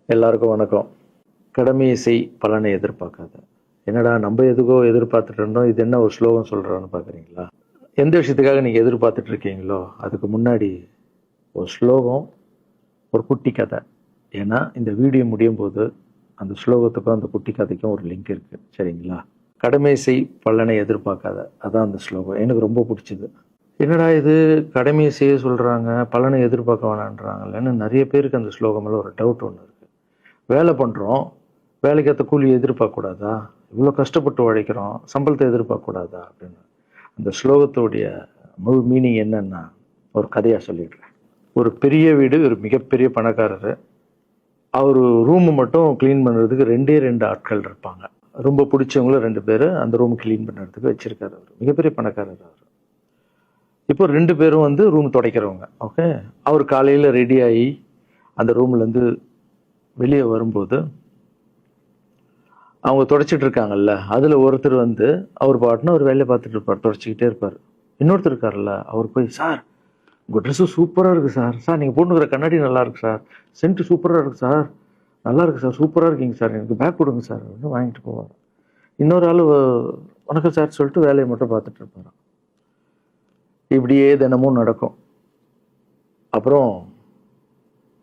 எல்லாருக்கும் வணக்கம். கடமையை செய் பலனை எதிர்பார்க்காத. என்னடா நம்ம எதுக்கோ எதிர்பார்த்துட்டு இருந்தோம், இது என்ன ஒரு ஸ்லோகம் சொல்றான்னு பார்க்குறீங்களா? எந்த விஷயத்துக்காக நீங்கள் எதிர்பார்த்துட்டு இருக்கீங்களோ அதுக்கு முன்னாடி ஒரு ஸ்லோகம், ஒரு குட்டி கதை. ஏன்னா இந்த வீடியோ முடியும் போது அந்த ஸ்லோகத்துக்கும் அந்த குட்டி கதைக்கும் ஒரு லிங்க் இருக்கு, சரிங்களா? கடமை செய் பலனை எதிர்பார்க்காத, அதான் அந்த ஸ்லோகம். எனக்கு ரொம்ப பிடிச்சது. என்னடா இது, கடமையை செய்ய சொல்றாங்க, பலனை எதிர்பார்க்க வேணான்றாங்கல்லன்னு நிறைய பேருக்கு அந்த ஸ்லோகம் மேல ஒரு டவுட் ஒன்று இருக்கு. வேலை பண்ணுறோம், வேலைக்கேற்ற கூலி எதிர்பார்க்கக்கூடாதா? இவ்வளோ கஷ்டப்பட்டு உழைக்கிறோம், சம்பளத்தை எதிர்பார்க்கக்கூடாதா அப்படின்னு. அந்த ஸ்லோகத்துடைய முழு மீனிங் என்னன்னா, ஒரு கதையாக சொல்லிடுறேன். ஒரு பெரிய வீடு, ஒரு மிகப்பெரிய பணக்காரர். அவர் ரூமு மட்டும் க்ளீன் பண்ணுறதுக்கு ரெண்டு ஆட்கள் இருப்பாங்க. ரொம்ப பிடிச்சவங்களும் 2 பேர் அந்த ரூம் க்ளீன் பண்ணுறதுக்கு வச்சிருக்காரு. அவர் மிகப்பெரிய பணக்காரர். அவர் இப்போ 2 பேரும் வந்து ரூம் துடைக்கிறவங்க. ஓகே, அவர் காலையில் ரெடி ஆகி அந்த ரூம்லேருந்து வெளியே வரும்போது அவங்க துடைச்சிட்டு இருக்காங்கல்ல, அதில் ஒருத்தர் வந்து அவர் பாட்டுன்னு ஒரு வேலையை பார்த்துட்டு இருப்பார், துடைச்சிக்கிட்டே இருப்பார். இன்னொருத்தர் இருக்கார்ல, அவர் போய், சார் உங்கள் ட்ரெஸ்ஸு சூப்பராக இருக்குது சார், சார் நீங்கள் போட்டுக்கிற கண்ணாடி நல்லா இருக்கு சார், சென்ட்டு சூப்பராக இருக்குது சார், நல்லா இருக்கு சார், சூப்பராக இருக்கீங்க சார், எனக்கு பேக் கொடுங்க சார் அப்படின்னு வாங்கிட்டு போவார். இன்னொரு ஆள் வணக்கம் சார் சொல்லிட்டு வேலையை மட்டும் பார்த்துட்டு இருப்பாராம். இப்படியே தினமும் நடக்கும். அப்புறம்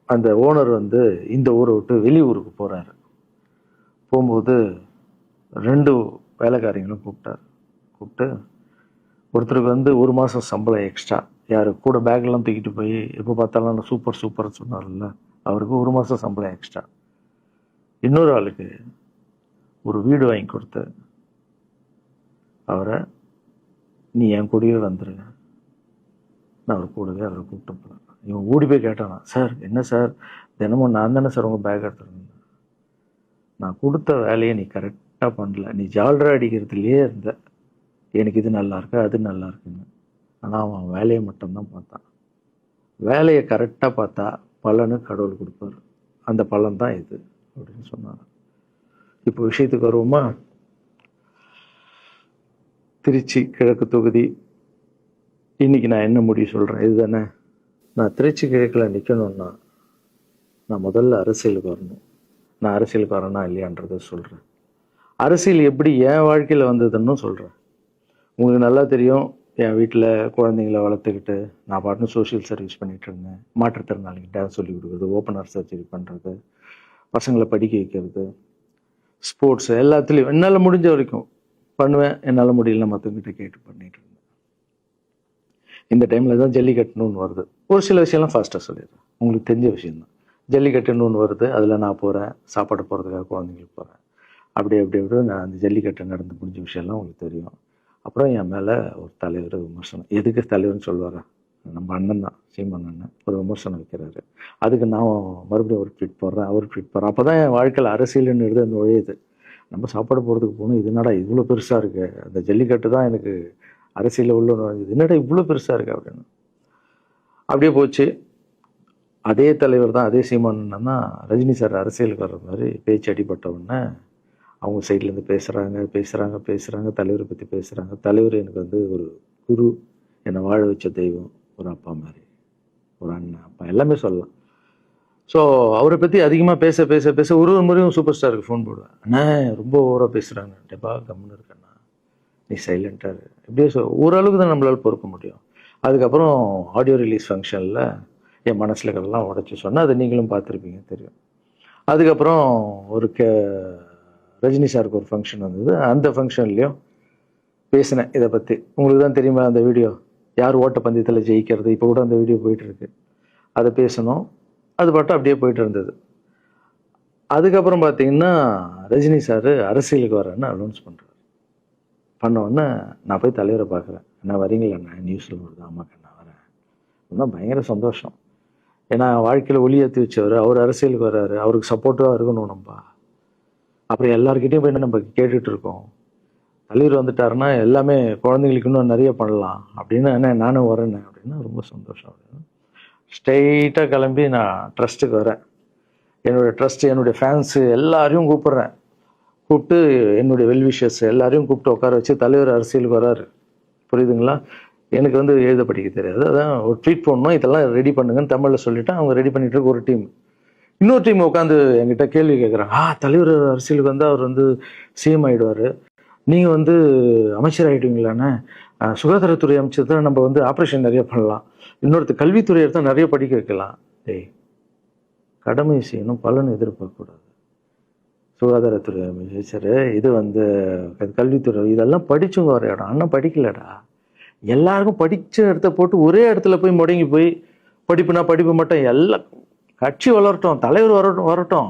அந்த ஓனர் வந்து இந்த ஊரை விட்டு வெளியூருக்கு போகிறாரு. போகும்போது 2 வேலைக்காரங்களும் கூப்பிட்டு ஒருத்தருக்கு வந்து 1 மாதம் சம்பளம் எக்ஸ்ட்ரா, யார் கூட பேக்லாம் தூக்கிட்டு போய் எப்போ பார்த்தாலும் நான் சூப்பர் சொன்னார்ல, அவருக்கு 1 மாதம் சம்பளம் எக்ஸ்ட்ரா. இன்னொரு ஆளுக்கு ஒரு வீடு வாங்கி கொடுத்து அவரை, நீ என் கூடவே வந்துரு, நான் அவர் கூடவே அவரை கூப்பிட்டு போகிறேன். இவன் ஓடி போய் கேட்டானா, சார் என்ன சார் தினமும் நான் தானே சார் உங்கள் பேக் எடுத்துருந்தேன், நான் கொடுத்த வேலையை நீ கரெக்டாக பண்ணல, நீ ஜால்ரா அடிக்கிறதுலையே இருந்த, எனக்கு இது நல்லா இருக்கு அது நல்லா இருக்குன்னு. ஆனால் அவன் வேலையை மட்டும்தான் பார்த்தான். வேலையை கரெக்டாக பார்த்தா பலனு கடவுள் கொடுப்பாரு, அந்த பலன் தான் இது அப்படின்னு சொன்னாங்க. இப்போ விஷயத்துக்கு வருவோமா? திருச்சி கிழக்கு தொகுதி. இன்னைக்கு நான் என்ன முடிவு சொல்கிறேன் இதுதானே. நான் திருச்சி கிழக்கில் நிற்கணும்னா நான் முதல்ல அரசியலுக்கு வரணும். நான் அரசியலுக்கு வரேனா இல்லையான்றதை சொல்கிறேன். அரசியல் எப்படி என் வாழ்க்கையில் வந்ததுன்னு சொல்கிறேன். உங்களுக்கு நல்லா தெரியும், என் வீட்டில் குழந்தைங்கள வளர்த்துக்கிட்டு நான் பாட்டுன்னு சோஷியல் சர்வீஸ் பண்ணிகிட்டு இருந்தேன். மாற்றுத்திறனாளிக்கு டான்ஸ் சொல்லி கொடுக்குறது, ஓப்பனர் சர்ஜரி பண்ணுறது, பசங்களை படிக்க வைக்கிறது, ஸ்போர்ட்ஸ் எல்லாத்துலேயும் என்னால் முடிஞ்ச வரைக்கும் பண்ணுவேன். என்னால் முடியல மற்றவங்கிட்ட கேட்டு பண்ணிகிட்டு இருந்தேன். இந்த டைமில் தான் ஜல்லிக்கட்டுன்னு ஒன்று வருது. ஒரு சில விஷயம்லாம் ஃபாஸ்ட்டாக சொல்லிடுறேன், உங்களுக்கு தெரிஞ்ச விஷயந்தான். ஜல்லிக்கட்டுன்னு ஒன்று வருது, அதில் நான் போகிறேன், சாப்பாடு போகிறதுக்காக குழந்தைங்களுக்கு போகிறேன். அப்படி நான் அந்த ஜல்லிக்கட்டு நடந்து முடிஞ்ச விஷயம்லாம் உங்களுக்கு தெரியும். அப்புறம் என் மேலே ஒரு தலைவர் விமர்சனம், எதுக்கு தலைவர்னு சொல்லுவாரா, நம்ம அண்ணன் தான், சீமான் அண்ணன் ஒரு விமர்சனம் வைக்கிறாரு. அதுக்கு நான் மறுபடியும் ஒரு ட்வீட் போடுறேன், அவர் ட்வீட் போடுறேன். அப்போ தான் என் வாழ்க்கையில் அரசியல்னு எடுத்து அந்த நுழையுது. நம்ம சாப்பாடு போகிறதுக்கு போகணும், இது என்னடா இவ்வளோ பெருசாக இருக்குது, அந்த ஜல்லிக்கட்டு தான் எனக்கு அரசியலில் உள்ள நுழைஞ்சது, என்னடா இவ்வளோ பெருசாக இருக்குது அப்படின்னு. அப்படியே போச்சு. அதே தலைவர் தான், அதே சீமான் தான் ரஜினி சார் அரசியலுக்கு வர்ற மாதிரி பேச்சு அடிபட்ட உடனே அவங்க சைட்லேருந்து பேசுகிறாங்க, தலைவரை பற்றி பேசுகிறாங்க. தலைவர் எனக்கு வந்து ஒரு குரு, என்னை வாழ வச்ச தெய்வம், ஒரு அப்பா மாதிரி, ஒரு அண்ணன், அப்பா எல்லாமே சொல்லலாம். ஸோ அவரை பற்றி அதிகமாக பேச ஒரு முறையும் சூப்பர் ஸ்டாருக்கு ஃபோன் போடுவேன், அண்ணா ரொம்ப ஓவராக பேசுகிறாங்க, டெப்பா கம்முன்னு இருக்கண்ணா, நீ சைலண்டாக இப்படியே ஓரளவுக்கு தான் நம்மளால் பொறுக்க முடியும். அதுக்கப்புறம் ஆடியோ ரிலீஸ் ஃபங்க்ஷனில் என் மனசில் இருக்கிறதெல்லாம் உடச்சி சொன்னேன், அதை நீங்களும் பார்த்துருப்பீங்க, தெரியும். அதுக்கப்புறம் ஒரு ரஜினி சாருக்கு ஒரு ஃபங்க்ஷன் வந்தது, அந்த ஃபங்க்ஷன்லேயும் பேசினேன் இதை பற்றி. உங்களுக்கு தான் தெரியுமா அந்த வீடியோ, யார் ஓட்டப்பந்தயத்தில் ஜெயிக்கிறது, இப்போ கூட அந்த வீடியோ போயிட்டுருக்கு. அதை பேசணும், அது பாட்டும் அப்படியே போயிட்டு இருந்தது. அதுக்கப்புறம் பார்த்தீங்கன்னா ரஜினி சார் அரசியலுக்கு வரேன்னு அனௌன்ஸ் பண்ணுறாரு. பண்ணோடனே நான் போய் தலைவரை பார்க்குறேன், என்ன வரீங்களா, நான் நியூஸில் வருது, ஆமாக்கா நான் வரேன். இன்னும் பயங்கர சந்தோஷம். ஏன்னா வாழ்க்கையில் ஒளி ஏற்றி வச்சவர், அவர் அரசியலுக்கு வர்றாரு, அவருக்கு சப்போர்ட்டிவாக இருக்கணும் நம்ம. அப்புறம் எல்லாருக்கிட்டையும் போய் நம்ம கேட்டுட்டு இருக்கோம், தலைவர் வந்துட்டாருன்னா எல்லாமே குழந்தைங்களுக்கு இன்னும் நிறைய பண்ணலாம் அப்படின்னு. என்ன நானும் வரேன் அப்படின்னா ரொம்ப சந்தோஷம். ஸ்ட்ரெயிட்டாக கிளம்பி நான் ட்ரஸ்ட்டுக்கு வரேன். என்னுடைய ட்ரஸ்ட், என்னுடைய ஃபேன்ஸு எல்லாரையும் கூப்பிட்டு என்னுடைய வெல்விஷர்ஸ் எல்லாரையும் கூப்பிட்டு உட்கார வச்சு, தலைவர் அரசியலுக்கு வராரு, புரியுதுங்களா? எனக்கு வந்து எழுத படிக்க தெரியாது, அதான் ஒரு ட்வீட் பண்ணணும், இதெல்லாம் ரெடி பண்ணுங்கன்னு தமிழில் சொல்லிவிட்டு அவங்க ரெடி பண்ணிட்டு இருக்க ஒரு டீம். இன்னொரு டீம் உட்காந்து என்கிட்ட கேள்வி கேட்குறாங்க, தலைவர் அரசியலுக்கு வந்து அவர் வந்து சிஎம் ஆயிடுவாரு, நீங்க வந்து அமைச்சர் ஆயிடுவீங்களாண்ணே, சுகாதாரத்துறை அமைச்சர் தான் நம்ம வந்து ஆப்ரேஷன் நிறைய பண்ணலாம், இன்னொருத்தர் கல்வித்துறை எடுத்தால் நிறைய படிக்க வைக்கலாம். டேய், கடமை செய்யணும், பலன் எதிர்பார்க்கக்கூடாது. சுகாதாரத்துறை அமைச்சர், இது வந்து கல்வித்துறை, இதெல்லாம் படிச்சவங்க வர இடம். அண்ணன் படிக்கலடா. எல்லாருக்கும் படிச்ச இடத்த போட்டு ஒரே இடத்துல போய் முடங்கி போய் படிப்புனா படிப்பு மட்டும், எல்லாம் கட்சி வளரட்டும், தலைவர் வரட்டும்,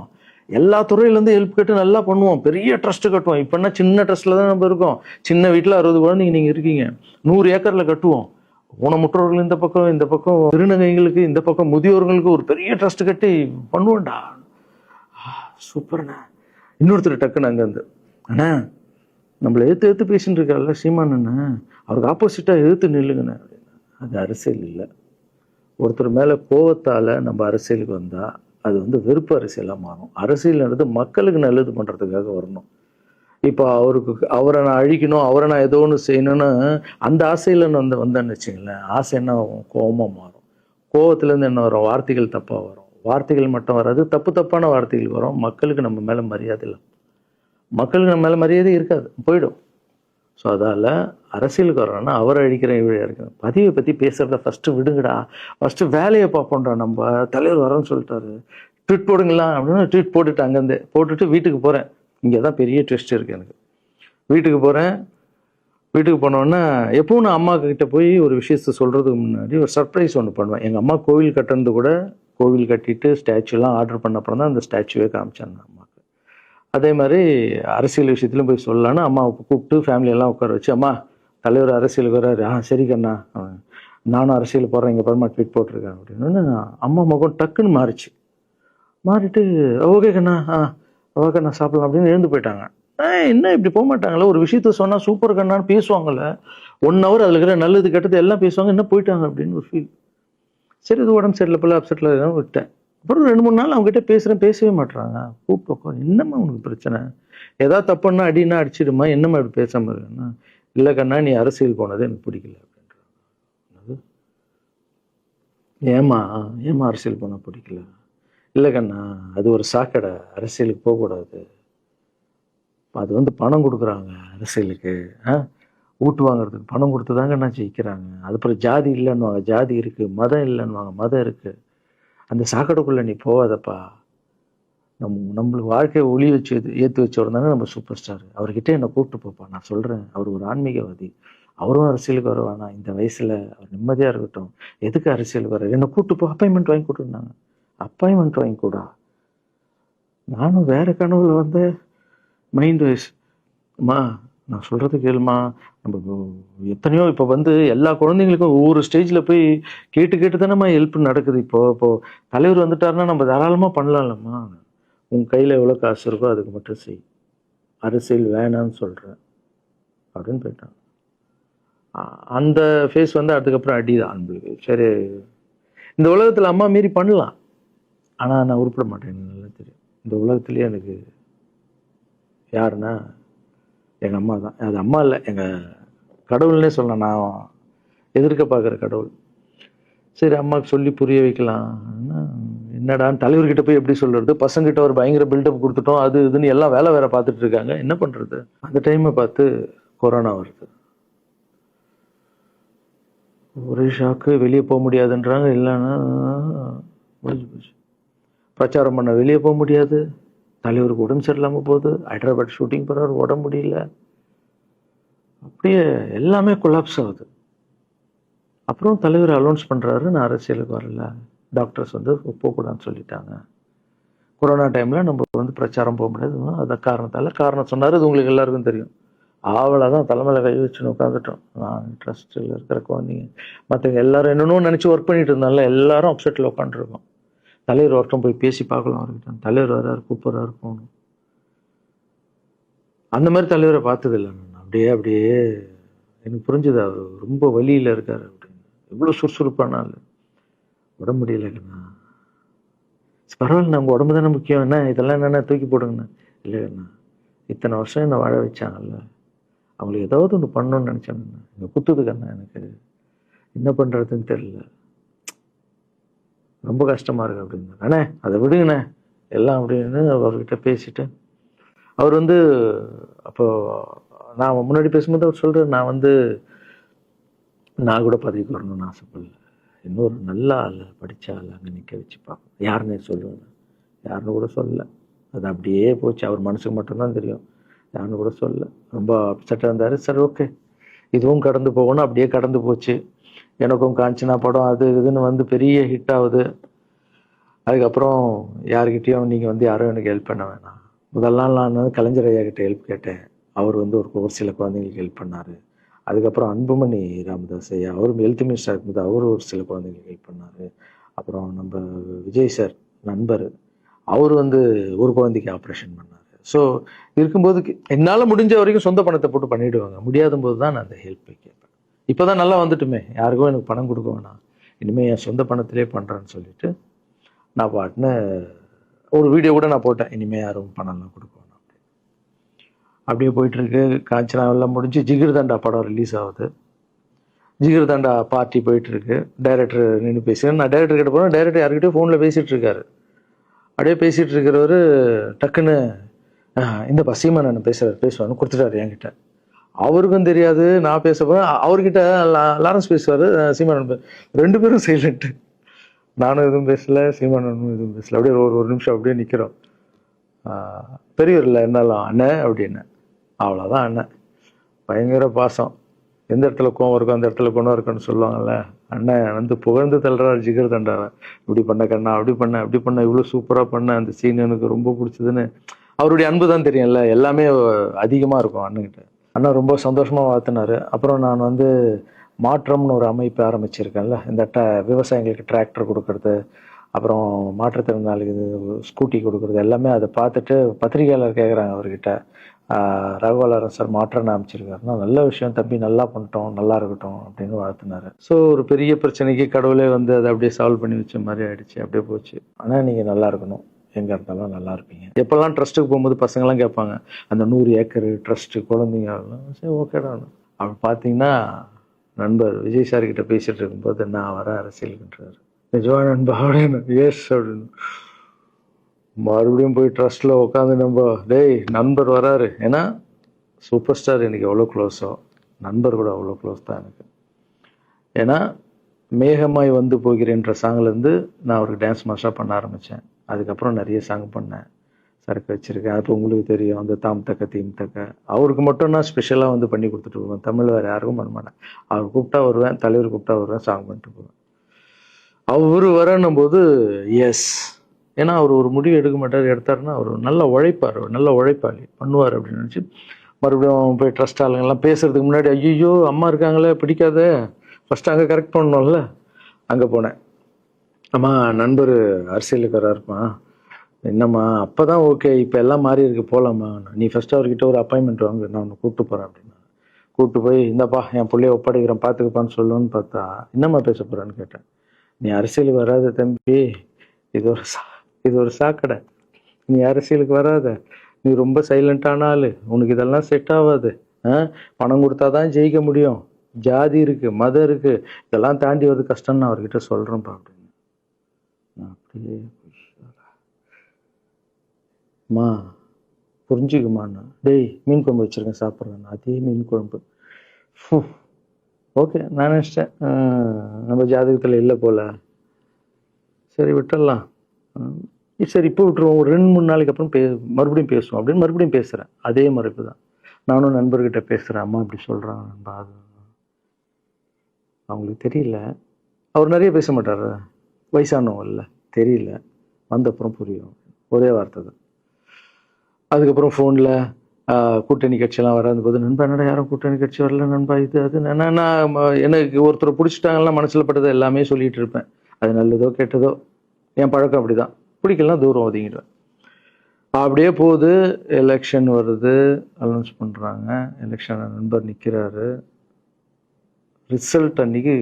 எல்லா துறையிலேருந்து ஹெல்ப் கேட்டு நல்லா பண்ணுவோம், பெரிய ட்ரஸ்ட் கட்டுவோம். இப்போன்னா சின்ன ட்ரஸ்ட்ல தான் நம்ம இருக்கோம். சின்ன வீட்டில் 60 குழந்தைங்க நீங்கள் இருக்கீங்க, 100 ஏக்கரில் கட்டுவோம். ஊனமுற்றோர்கள் இந்த பக்கம் திருநங்கைகளுக்கு, இந்த பக்கம் முதியோர்களுக்கு ஒரு பெரிய ட்ரஸ்ட் கட்டி பண்ணுவோம்டா. சூப்பர்ண்ணா. இன்னொருத்தர் டக்குன்னு அங்கேருந்து, அண்ணா நம்மளை எதிர்த்து பேசிட்டு இருக்காருல்ல சீமான் அண்ணன், அவருக்கு ஆப்போசிட்டாக எதிர்த்து நில்லுங்கண்ணே. அது அரசியல் இல்லை. ஒருத்தர் மேலே கோவத்தால் நம்ம அரசியலுக்கு வந்தால் அது வந்து வெறுப்பு அரசியலாக மாறும். அரசியல்ன்றது மக்களுக்கு நல்லது பண்ணுறதுக்காக வரணும். இப்போ அவரை நான் அழிக்கணும், அவரை நான் ஏதோ ஒன்று செய்யணும்னு அந்த ஆசையில் வந்தேன்னு வச்சுங்களேன், ஆசை என்ன ஆகும், கோபமாக மாறும். கோவத்துலேருந்து என்ன வரும், வார்த்தைகள் தப்பாக வரும். வார்த்தைகள் மட்டும் வராது, தப்பான வார்த்தைகள் வரும். மக்களுக்கு நம்ம மேலே மரியாதை இல்லை, மக்களுக்கு நம்ம மேலே மரியாதை இருக்காது, போயிடும். ஸோ அதால் அரசியலுக்கு வரணும்னா அவரை அழிக்கிற இவழியாக இருக்கணும். பதிவை பற்றி பேசுகிறத ஃபஸ்ட்டு விடுங்கடா, ஃபஸ்ட்டு வேலையை பார்ப்போம்டா. நம்ம தலைவர் வரேன்னு சொல்லிட்டாரு, ட்வீட் போடுங்களா அப்படின்னு ட்வீட் போட்டுட்டு அங்கேருந்து போட்டுட்டு வீட்டுக்கு போகிறேன். இங்கே தான் பெரிய ட்விஸ்ட் இருக்குது எனக்கு. வீட்டுக்கு போகிறேன். வீட்டுக்கு போனோன்னா எப்பவும் நான் அம்மா கிட்ட போய் ஒரு விஷயத்த சொல்கிறதுக்கு முன்னாடி ஒரு சர்ப்ரைஸ் ஒன்று பண்ணுவேன். எங்கள் அம்மா கோவில் கட்டுறது கூட, கோவில் கட்டிட்டு ஸ்டாச்சுலாம் ஆர்டர் பண்ண அப்புறம் தான் அந்த ஸ்டாச்சுவே காமிச்சாங்க அம்மாவுக்கு. அதே மாதிரி அரசியல் விஷயத்துலையும் போய் சொல்லலான்னு அம்மாவை கூப்பிட்டு ஃபேமிலியெல்லாம் உட்கார வச்சு, அம்மா தலைவர் அரசியலுக்கு வர்றாரு, சரி கண்ணா, நானும் அரசியல் போடுறேன், இங்கே பரமா ட்வீட் போட்டிருக்கேன் அப்படின்னு. அம்மா முகம் டக்குன்னு மாறிட்டு ஓகே கண்ணா, ஓகே கண்ணா சாப்பிடலாம் அப்படின்னு எழுந்து போயிட்டாங்க. என்ன இப்படி போக மாட்டாங்களே, ஒரு விஷயத்த சொன்னால் சூப்பர் கண்ணான்னு பேசுவாங்கல்ல, 1 hour அதில் இருக்கிற நல்லது கெட்டது எல்லாம் பேசுவாங்க, என்ன போயிட்டாங்க அப்படின்னு ஒரு ஃபீல். சரி, இது உடம்பு சரியில்லை போல, அப்செட்டில் விட்டேன். அப்புறம் 2-3 நாள் அவங்ககிட்ட பேசவே மாட்டுறாங்க. கூப்பிட்டு, என்னம்மா உனக்கு பிரச்சனை, ஏதாவது தப்புன்னா அடின்னா அடிச்சிடுமா, என்னம்மா இப்படி பேசாமல் இருக்குன்னா, இல்லை கண்ணா நீ அரசியல் போனது எனக்கு பிடிக்கல அப்படின்றாங்க. ஏமா அரசியல் போனால் பிடிக்கல? இல்லை கண்ணா, அது ஒரு சாக்கடை, அரசியலுக்கு போகக்கூடாது, அது வந்து பணம் கொடுக்குறாங்க அரசியலுக்கு, ஓட்டு வாங்குறதுக்கு பணம் கொடுத்து தாங்க நான் ஜெயிக்கிறாங்க. அதுக்கப்புறம் ஜாதி இல்லைன்னுவாங்க, ஜாதி இருக்குது, மதம் இல்லைன்னுவாங்க, மதம் இருக்குது. அந்த சாக்கடைக்குள்ளே நீ போகாதப்பா. நம்மளுக்கு வாழ்க்கையை ஒளி வச்சு ஏற்றி வச்சவர் தானே நம்ம சூப்பர் ஸ்டார், அவர்கிட்ட என்னை கூப்பிட்டு போப்பா, நான் சொல்கிறேன், அவர் ஒரு ஆன்மீகவாதி, அவரும் அரசியலுக்கு வருவானா, இந்த வயசில் அவர் நிம்மதியாக இருக்கட்டும், எதுக்கு அரசியலுக்கு வர்றாரு, என்னை கூப்பிட்டு போ, அப்பாயின்மெண்ட் வாங்கி கொடுத்துருந்தாங்க. அப்பாயின்மெண்ட் வாங்கி கூடா, நானும் வேற கனவுல வந்து மைண்ட் வைஸ், அம்மா நான் சொல்கிறது கேளுமா, நம்ம எத்தனையோ இப்போ வந்து எல்லா குழந்தைங்களுக்கும் ஒவ்வொரு ஸ்டேஜில் போய் கேட்டு தானேம்மா ஹெல்ப் நடக்குது. இப்போது தலைவர் வந்துட்டாருன்னா நம்ம தாராளமாக பண்ணலாம்லம்மா, உன் கையில் எவ்வளோ காசு இருக்கோ அதுக்கு மட்டும் செய், அரசியல் வேணான்னு சொல்கிறேன் அப்படின்னு போயிட்டான். அந்த ஃபேஸ் வந்து அதுக்கப்புறம் அடிதான் நம்மளுக்கு. சரி, இந்த உலகத்தில் அம்மா மீறி பண்ணலாம், ஆனால் நான் உருப்பிட மாட்டேன், எனக்கு நல்லா தெரியும். இந்த உலகத்துலேயே எனக்கு யாருன்னா எங்கள் அம்மா தான். அது அம்மா இல்லை, எங்கள் கடவுள்னே சொல்லலாம், நான் எதிர்க்க பார்க்குற கடவுள். சரி, அம்மாவுக்கு சொல்லி புரிய வைக்கலாம், என்னடான்னு தலைவர்கிட்ட போய் எப்படி சொல்கிறது, பசங்கிட்ட ஒரு பயங்கர பில்டப் கொடுத்துட்டோம், அது இதுன்னு எல்லாம் வேற பார்த்துட்டு இருக்காங்க, என்ன பண்ணுறது. அந்த டைமை பார்த்து கொரோனா வருது, ஒரே ஷாக்கு, வெளியே போக முடியாதுன்றாங்க, இல்லைன்னா முடிஞ்சு போச்சு. பிரச்சாரம் பண்ண வெளியே போக முடியாது, தலைவருக்கு உடம்பு சரியில்லாமல் போகுது, ஹைதராபாத் ஷூட்டிங் போகிறாரு, உடம்பு முடியல, அப்படியே எல்லாமே கொலாப்ஸ் ஆகுது. அப்புறம் தலைவர் அலௌன்ஸ் பண்ணுறாரு, நான் அரசியலுக்கு வரல, டாக்டர்ஸ் வந்து போகக்கூடாதுன்னு சொல்லிட்டாங்க, கொரோனா டைமில் நம்ம வந்து பிரச்சாரம் போக முடியாது, அந்த காரணம் சொன்னார், அது உங்களுக்கு எல்லாருக்கும் தெரியும். தான் தலைமையில் கை வச்சுன்னு உட்காந்துட்டோம். நான் ட்ரஸ்ட்டில் இருக்கிற குழந்தைங்க மற்றவங்க எல்லாரும் என்னென்னோ நினச்சி ஒர்க் பண்ணிட்டு இருந்தால எல்லாரும் அப்செட்டில் உட்காந்துருக்கோம். தலைவர் ஒருத்தம் போய் பேசி பார்க்கலாம் அவர்கிட்ட, தலைவர் வர்றாரு, கூப்பிட்றாரு, போகணும். அந்த மாதிரி தலைவரை பார்த்ததில்லை நான். அப்படியே எனக்கு புரிஞ்சுது, அவர் ரொம்ப வலியில் இருக்கார் அப்படின்னு. எவ்வளோ சுறுசுறுப்பானால உடம்பு முடியலைங்கண்ணா, பரவாயில்ல, உங்கள் உடம்பு தானே முக்கியம், என்ன இதெல்லாம் என்னென்ன தூக்கி போடுங்கண்ணா. இல்லைங்கண்ணா, இத்தனை வருஷம் என்னை வாழ வச்சாங்கல்ல, அவங்களுக்கு ஏதாவது ஒன்று பண்ணணும்னு நினச்சாங்கண்ணா, இங்கே குத்துதுக்கண்ணா, எனக்கு என்ன பண்ணுறதுன்னு தெரியல, ரொம்ப கஷ்டமாக இருக்கு அப்படின்னா. அண்ணே அதை விடுங்கண்ணே, எல்லாம் அப்படின்னு அவர்கிட்ட பேசிட்டு அவர் வந்து அப்போ நான் முன்னாடி பேசும்போது அவர் சொல்கிறார், நான் கூட பதவிக்கு வரணும்னு ஆசைப்படல, இன்னொரு நல்ல ஆள் படித்த ஆள் அங்கே நிற்க வச்சு பார்ப்போம். யாருன்னு சொல்லுவேன், யாருன்னு கூட சொல்லலை. அது அப்படியே போச்சு. அவர் மனசுக்கு மட்டும்தான் தெரியும், யாருன்னு கூட சொல்லலை. ரொம்ப அப்செட்டாக இருந்தார். சரி ஓகே, இதுவும் கடந்து போகணும். அப்படியே கடந்து போச்சு. எனக்கும் காஞ்சனா படம் அது இதுன்னு வந்து பெரிய ஹிட் ஆகுது. அதுக்கப்புறம் யாருக்கிட்டேயும் நீங்கள் யாரும் எனக்கு ஹெல்ப் பண்ண வேணாம். முதல் நாள் நான் வந்து கலைஞர் ஐயா கிட்ட ஹெல்ப் கேட்டேன். அவர் வந்து ஒரு சில குழந்தைங்களுக்கு ஹெல்ப் பண்ணார். அதுக்கப்புறம் அன்புமணி ராமதாஸ் ஐயா, அவரும் ஹெல்த் மினிஸ்டர் இருக்கும்போது அவரும் ஒரு சில குழந்தைங்களுக்கு ஹெல்ப் பண்ணார். அப்புறம் நம்ம விஜய் சார் நண்பர், அவர் வந்து ஒரு குழந்தைக்கு ஆப்ரேஷன் பண்ணார். ஸோ இருக்கும்போது என்னால் முடிஞ்ச வரைக்கும் சொந்த பணத்தை போட்டு பண்ணிவிடுவாங்க. முடியாத போது தான் நான் அந்த ஹெல்ப்பை கேட்பேன். இப்போ தான் நல்லா வந்துட்டுமே, யாருக்கும் எனக்கு பணம் கொடுக்க வேணாம், இனிமேல் என் சொந்த பணத்திலே பண்ணுறேன்னு சொல்லிட்டு நான் பாட்டுன்னு ஒரு வீடியோ கூட நான் போட்டேன், இனிமேல் யாரும் பணம்லாம் கொடுக்க வேணாம். அப்படியே போயிட்டுருக்கு. காஞ்சனா எல்லாம் முடிஞ்சு ஜிகிர் தண்டா படம் ரிலீஸ் ஆகுது. ஜிகிர் தண்டா பார்ட்டி போயிட்டுருக்கு. டைரக்டர் நின்று பேசுகிறேன். நான் டைரக்டர் கிட்ட போகிறேன். டைரக்டர் யார்கிட்டயும் ஃபோனில் பேசிகிட்டு இருக்காரு. அப்படியே பேசிகிட்டு இருக்கிறவர் டக்குன்னு இந்த சீமான் நான் பேசுவான்னு கொடுத்துட்டாரு என்கிட்ட. அவருக்கும் தெரியாது நான் பேச போகிறேன். அவர்கிட்ட லாரன்ஸ் பேசுவார், சீமான் ரெண்டு பேரும் சைலண்ட்டு. நானும் எதுவும் பேசலை, சீமானும் எதுவும் பேசலை. அப்படியே ஒரு நிமிஷம் அப்படியே நிற்கிறோம். பெரியவர் இல்லை இருந்தாலும் அண்ணன் அப்படின்னு, அவ்வளோதான் அண்ணன். பயங்கர பாசம். எந்த இடத்துல கோவம் இருக்கும் அந்த இடத்துல குணம் இருக்குன்னு சொல்லுவாங்கள்ல. அண்ணன் வந்து புகழ்ந்து தள்ளுறாரு ஜிகர் தண்டாவை. இப்படி பண்ண கண்ணா, அப்படி பண்ண இவ்வளோ சூப்பராக பண்ண, அந்த சீன் எனக்கு ரொம்ப பிடிச்சதுன்னு. அவருடைய அன்பு தான் தெரியும்ல, எல்லாமே அதிகமாக இருக்கும் அண்ணன்கிட்ட. அண்ணன் ரொம்ப சந்தோஷமாக வாழ்த்தினார். அப்புறம் நான் வந்து மாற்றம்னு ஒரு அமைப்பு ஆரம்பிச்சிருக்கேன்ல, இந்த விவசாயிகளுக்கு டிராக்டர் கொடுக்கறது, அப்புறம் மாற்றுத்திறனாளிக்கு ஸ்கூட்டி கொடுக்குறது, எல்லாமே அதை பார்த்துட்டு பத்திரிகையாளர் கேட்குறாங்க அவர்கிட்ட, ரகுவலரன் சார் மாற்றம்னு அமைச்சிருக்காருன்னா, நல்ல விஷயம் தம்பி, நல்லா பண்ணிட்டோம், நல்லா இருக்கட்டும் அப்படின்னு வாழ்த்தினார். ஸோ ஒரு பெரிய பிரச்சனைக்கு கடவுளே வந்து அதை அப்படியே சால்வ் பண்ணி வச்ச மாதிரி ஆயிடுச்சு. அப்படியே போச்சு. ஆனால் நீங்கள் நல்லா இருக்கணும், எங்கே இருந்தாலும் நல்லா இருப்பீங்க. எப்போல்லாம் ட்ரஸ்ட்டுக்கு போகும்போது பசங்கள்லாம் கேட்பாங்க, அந்த 100 ஏக்கர் ட்ரஸ்ட்டு குழந்தைங்க, சரி ஓகேடா. அப்படி பார்த்தீங்கன்னா நண்பர் விஜய் சார் கிட்ட பேசிட்டு இருக்கும்போது நான் வர அரசியலுக்குன்றாரு. நிஜமா நண்பா அப்படின்னு, எஸ் அப்படின்னு. மறுபடியும் போய் ட்ரஸ்ட்ல உட்காந்து நம்ம டேய் நண்பர் வராரு. ஏன்னா சூப்பர் ஸ்டார் எனக்கு எவ்வளோ க்ளோஸோ நண்பர் கூட அவ்வளோ க்ளோஸ் தான் எனக்கு. ஏன்னா மேகமாய் வந்து போகிறேன்ற சாங்லேருந்து நான் அவருக்கு டான்ஸ் மாஸ்டராக பண்ண ஆரம்பித்தேன். அதுக்கப்புறம் நிறைய சாங் பண்ணேன், சரக்கு வச்சுருக்கேன். அப்போ உங்களுக்கு தெரியும், அந்த தாம் தக்க தீம் தக்க அவருக்கு மட்டும் நான் ஸ்பெஷலாக வந்து பண்ணி கொடுத்துட்டு போவேன். தமிழ் வேறு யாருக்கும் பண்ண மாட்டேன். அவர் கூப்பிட்டா வருவேன், தலைவர் கூப்பிட்டா வருவேன், சாங் பண்ணிட்டு போவேன். அவர் வரணும் போது எஸ், ஏன்னா அவர் ஒரு முடிவு எடுக்க மாட்டார், எடுத்தாருன்னா அவர் நல்ல உழைப்பார், நல்ல உழைப்பாளி, பண்ணுவார் அப்படின்னு நினச்சி மறுபடியும் போய் ட்ரஸ்ட் ஆளுங்கெல்லாம் பேசுறதுக்கு முன்னாடி, ஐயோ அம்மா இருக்காங்களே பிடிக்காத, ஃபஸ்ட்டு அங்கே கரெக்ட் பண்ணணும்ல. அங்கே போனேன். அம்மா நண்பர் அரசியலுக்கு வராருமா, என்னம்மா அப்போ தான் ஓகே, இப்போ எல்லாம் மாறி இருக்கு, போகலாமா, நீ ஃபஸ்ட்டு அவர்கிட்ட ஒரு அப்பாயின்மெண்ட் வாங்க, நான் உன்னை கூப்பிட்டு போகிறேன் அப்படின்னா. கூப்பிட்டு போய் இந்தப்பா என் பிள்ளைய ஒப்படைக்கிறேன் பார்த்துக்கப்பான்னு சொல்லுன்னு பார்த்தா, என்னம்மா பேச போகிறேன்னு கேட்டேன். நீ அரசியலுக்கு வராத தம்பி, இது ஒரு சாக்கடை, நீ அரசியலுக்கு வராத, நீ ரொம்ப சைலண்டான ஆள், உனக்கு இதெல்லாம் செட் ஆகாது, பணம் கொடுத்தா தான் ஜெயிக்க முடியும், ஜாதி இருக்கு, மதம் இருக்கு, இதெல்லாம் தாண்டி வருது கஷ்டம்னு நான் அவர்கிட்ட சொல்கிறேன்ப்பா அப்படின்னு. அப்படியே மா புரிஞ்சுக்குமாண்ணா, டேய் மீன் குழம்பு வச்சுருக்கேன் சாப்பிட்றேன், அதே மீன் குழம்பு. ஓகே, நான் நினச்சிட்டேன் நம்ம ஜாதகத்தில் இல்லை போல, சரி விட்டுடலாம், சரி இப்போ விட்டுருவோம், ஒரு 2-3 நாளைக்கு அப்புறம் மறுபடியும் பேசுவோம் அப்படின்னு மறுபடியும் பேசுகிறேன். அதே மறுப்பு தான். நானும் நண்பர்கிட்ட பேசுகிறேன், அம்மா அப்படி சொல்கிறாங்க நண்பா, அது அவங்களுக்கு தெரியல, அவர் நிறைய பேச மாட்டார், வயசானவங்க இல்லை, தெரியல, வந்தப்புறம் புரியும், ஒரே வார்த்தை தான். அதுக்கப்புறம் ஃபோனில் கூட்டணி கட்சியெல்லாம் வராது போது, நண்பா என்னடா யாரும் கூட்டணி கட்சி வரல நண்பா, இது அது நான் எனக்கு ஒருத்தர் பிடிச்சிட்டாங்கலாம் மனசில் பட்டதை எல்லாமே சொல்லிகிட்டு இருப்பேன். அது நல்லதோ கெட்டதோ, என் பழக்கம் அப்படி தான், பிடிக்கலாம் தூரம் ஒதுங்கிடுவேன். அப்படியே போகுது. எலெக்ஷன் வருது, அனௌன்ஸ் பண்ணுறாங்க, எலெக்ஷன் நண்பர் நிற்கிறாரு. ரிசல்ட் அன்னைக்கு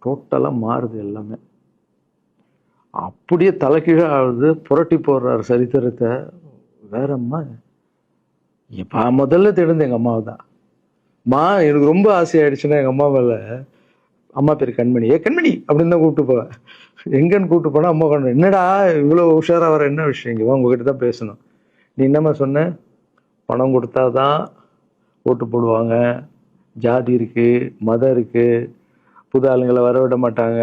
டோட்டலாக மாறுது எல்லாமே, அப்படியே தலைகீழாக ஆகுது, புரட்டி போடுறாரு சரித்திரத்தை. வேறம்மா முதல்ல தெரிந்து எங்கள் அம்மாவை தான். எனக்கு ரொம்ப ஆசையாயிடுச்சுன்னா எங்கள் அம்மா மேலே அம்மா பேர் கண்மணி. கண்மணி அப்படின்னு தான் கூப்பிட்டு போவேன். எங்கன்னு கூப்பிட்டு போனா அம்மா கொண்டு என்னடா இவ்வளோ உஷாரா வர, என்ன விஷயம், இங்கே உங்ககிட்ட தான் பேசணும். நீ என்னம்மா சொன்ன, பணம் கொடுத்தாதான் ஓட்டு போடுவாங்க, ஜாதி இருக்கு, மதம் இருக்கு, புது ஆளுங்களை வர விட மாட்டாங்க,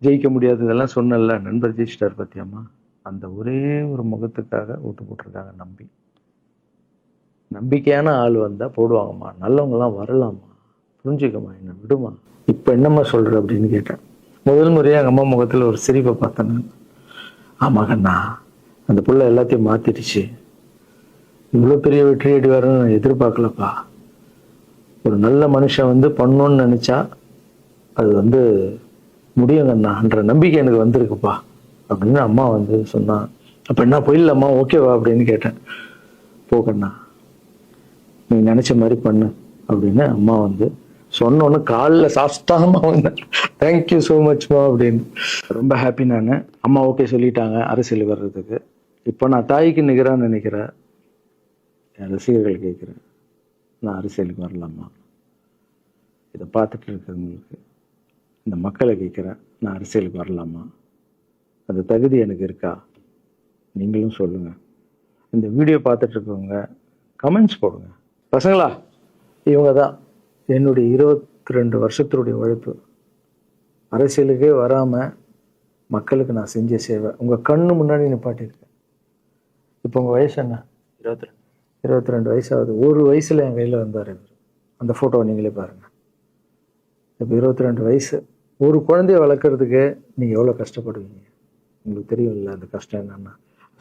ஜெயிக்க முடியாது, இதெல்லாம் சொன்னல. நண்பர் ஜெயிச்சிட்டார் பத்தியம்மா. அந்த ஒரே ஒரு முகத்துக்காக ஓட்டு போட்டிருக்காங்க. நம்பிக்கையான ஆள் வந்தா போடுவாங்கம்மா, நல்லவங்கலாம் வரலாமா, புரிஞ்சுக்கம்மா, என்ன விடுமா. இப்ப என்னம்மா சொல்ற அப்படின்னு கேட்டேன். முதல் முறையா எங்க அம்மா முகத்துல ஒரு சிரிப்பை பார்த்தேன். ஆமா கண்ணா, அந்த புள்ள எல்லாத்தையும் மாத்திடுச்சு, இவ்வளவு பெரிய வெற்றி அடி வரணும்னு நான் எதிர்பார்க்கலப்பா. ஒரு நல்ல மனுஷன் வந்து பண்ணணும்னு நினைச்சா அது முடியுங்கண்ணான்ற நம்பிக்கை எனக்கு வந்திருக்குப்பா அப்படின்னு அம்மா சொன்னான். அப்ப என்ன போயிடலாமா, ஓகேவா அப்படின்னு கேட்டேன். போகண்ணா, நீ நினைச்ச மாதிரி பண்ணு அப்படின்னு அம்மா சொன்னோன்னு காலில் சாஸ்தாமா வந்தேன். தேங்க்யூ ஸோ மச்மா அப்படின்னு. ரொம்ப ஹாப்பி நான். அம்மா ஓகே சொல்லிட்டாங்க அரசியல் வர்றதுக்கு. இப்போ நான் தாய்க்கு நிகரான்னு நினைக்கிறேன். என் ரசிகர்கள் கேட்குறேன், நான் அரசியலுக்கு வரலாமா? இதை பார்த்துட்டு இருக்கிறவங்களுக்கு, இந்த மக்களை கேட்குறேன், நான் அரசியலுக்கு வரலாமா? அந்த தகுதி எனக்கு இருக்கா? நீங்களும் சொல்லுங்க. இந்த வீடியோ பார்த்துட்டு இருக்கவங்க கமெண்ட்ஸ் போடுங்க. பசங்களா, இவங்க தான் என்னுடைய 22 வருஷத்தினுடைய உழைப்பு. அரசியலுக்கே வராமல் மக்களுக்கு நான் செஞ்ச சேவை உங்கள் கண்ணு முன்னாடி நிப்பாட்டியிருக்கேன். இப்போ உங்கள் வயசு என்ன? 22 வயசாகுது. ஒரு வயசில் என் கையில் வந்தார் இவர். அந்த ஃபோட்டோவை நீங்களே பாருங்கள். இப்போ 22 வயசு. ஒரு குழந்தைய வளர்க்குறதுக்கு நீங்கள் எவ்வளோ கஷ்டப்படுவீங்க உங்களுக்கு தெரியும் இல்லை? அந்த கஷ்டம் என்னென்னா,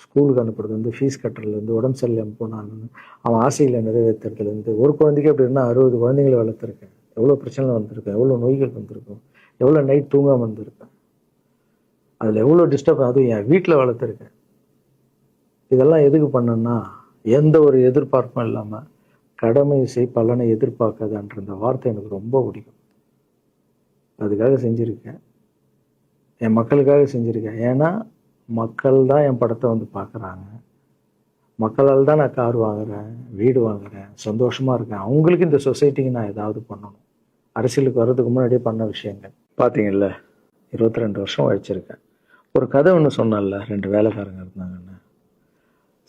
ஸ்கூலுக்கு அனுப்புறது ஃபீஸ் கட்டுறதுலேருந்து, உடம்பு சரியில்லாமல் போனாலும் அவன் ஆசையில் நிறைவேற்றுறதுலேருந்து, ஒரு குழந்தைக்கு அப்படி இருந்தால் 60 குழந்தைங்களை வளர்த்துருக்கேன். எவ்வளோ பிரச்சனை வந்திருக்கேன், எவ்வளோ நோய்கள் வந்திருக்கும், எவ்வளோ நைட் தூங்காமல் வந்திருக்கேன், அதில் எவ்வளோ டிஸ்டர்ப், அதுவும் என் வீட்டில் வளர்த்துருக்கேன். இதெல்லாம் எதுக்கு பண்ணேன்னா, எந்த ஒரு எதிர்பார்ப்பும் இல்லாமல் கடமை செய் பலனை எதிர்பார்க்காதன்ற அந்த வார்த்தை எனக்கு ரொம்ப பிடிக்கும். அதுக்காக செஞ்சுருக்கேன், என் மக்களுக்காக செஞ்சுருக்கேன். ஏன்னா மக்கள் தான் என் படத்தை பார்க்குறாங்க. மக்களால் தான் நான் கார் வாங்குறேன், வீடு வாங்குறேன், சந்தோஷமாக இருக்கேன். அவங்களுக்கு இந்த சொசைட்டிக்கு நான் ஏதாவது பண்ணணும். அரசியலுக்கு வர்றதுக்கு முன்னாடியே பண்ண விஷயங்கள் பார்த்தீங்கல்ல. 22 வருஷம் உழைச்சிருக்கேன். ஒரு கதை ஒன்று சொன்னேன்ல, 2 வேலைக்காரங்க இருந்தாங்கன்னு.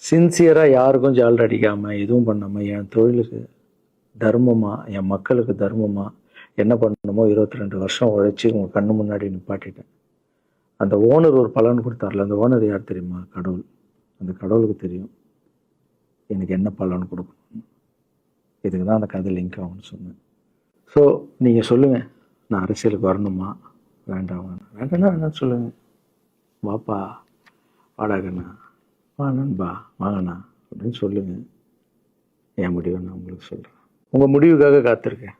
சின்சியராக யாருக்கும் ஜாலர் அடிக்காமல் எதுவும் பண்ணாமல் என் தொழிலுக்கு தர்மமாக, என் மக்களுக்கு தர்மமாக என்ன பண்ணணுமோ 22 வருஷம் உழைச்சி உங்கள் கண்ணு முன்னாடி நிப்பாட்டிட்டேன். அந்த ஓனர் ஒரு பலன் கொடுத்தார்ல, அந்த ஓனர் யார் தெரியுமா? கடவுள். அந்த கடவுளுக்கு தெரியும் எனக்கு என்ன பலன் கொடுக்கணும். இதுக்கு தான் அந்த கதை லிங்க் ஆகும்னு சொன்னேன். ஸோ நீங்கள் சொல்லுங்கள், நான் அரசியலுக்கு வரணுமா வேண்டாம்? வேண்டாம்னா என்ன சொல்லுங்கள். வாப்பா, வாடாகண்ணா, வா நண்பா, வாங்கண்ணா அப்படின்னு சொல்லுங்கள். என் முடிவை நான் உங்களுக்கு சொல்கிறேன். உங்கள் முடிவுக்காக காத்திருக்கேன்.